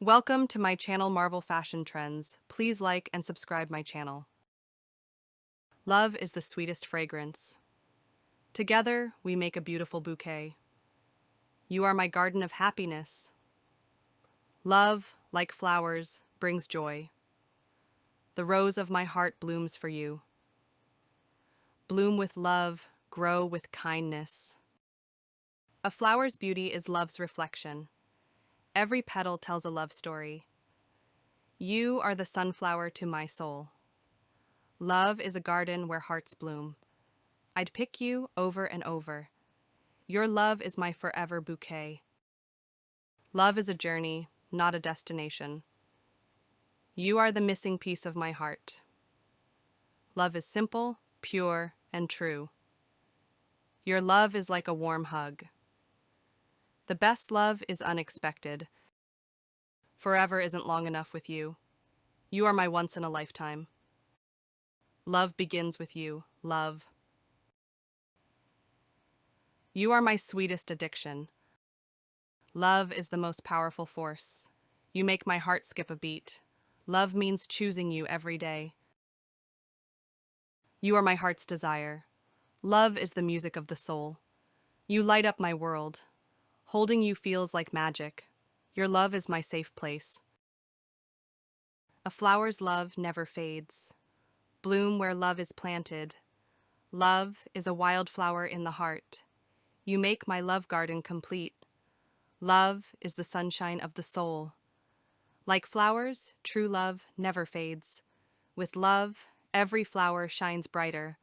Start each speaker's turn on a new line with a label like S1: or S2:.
S1: Welcome to my channel Marvel Fashion Trends. Please like and subscribe my channel. Love is the sweetest fragrance. Together, we make a beautiful bouquet. You are my garden of happiness. Love, like flowers, brings joy. The rose of my heart blooms for you. Bloom with love, grow with kindness. A flower's beauty is love's reflection. Every petal tells a love story. You are the sunflower to my soul. Love is a garden where hearts bloom. I'd pick you over and over. Your love is my forever bouquet. Love is a journey, not a destination. You are the missing piece of my heart. Love is simple, pure, and true. Your love is like a warm hug. The best love is unexpected. Forever isn't long enough with you. You are my once in a lifetime. Love begins with you, love. You are my sweetest addiction. Love is the most powerful force. You make my heart skip a beat. Love means choosing you every day. You are my heart's desire. Love is the music of the soul. You light up my world. Holding you feels like magic. Your love is my safe place. A flower's love never fades. Bloom where love is planted. Love is a wildflower in the heart. You make my love garden complete. Love is the sunshine of the soul. Like flowers, true love never fades. With love, every flower shines brighter.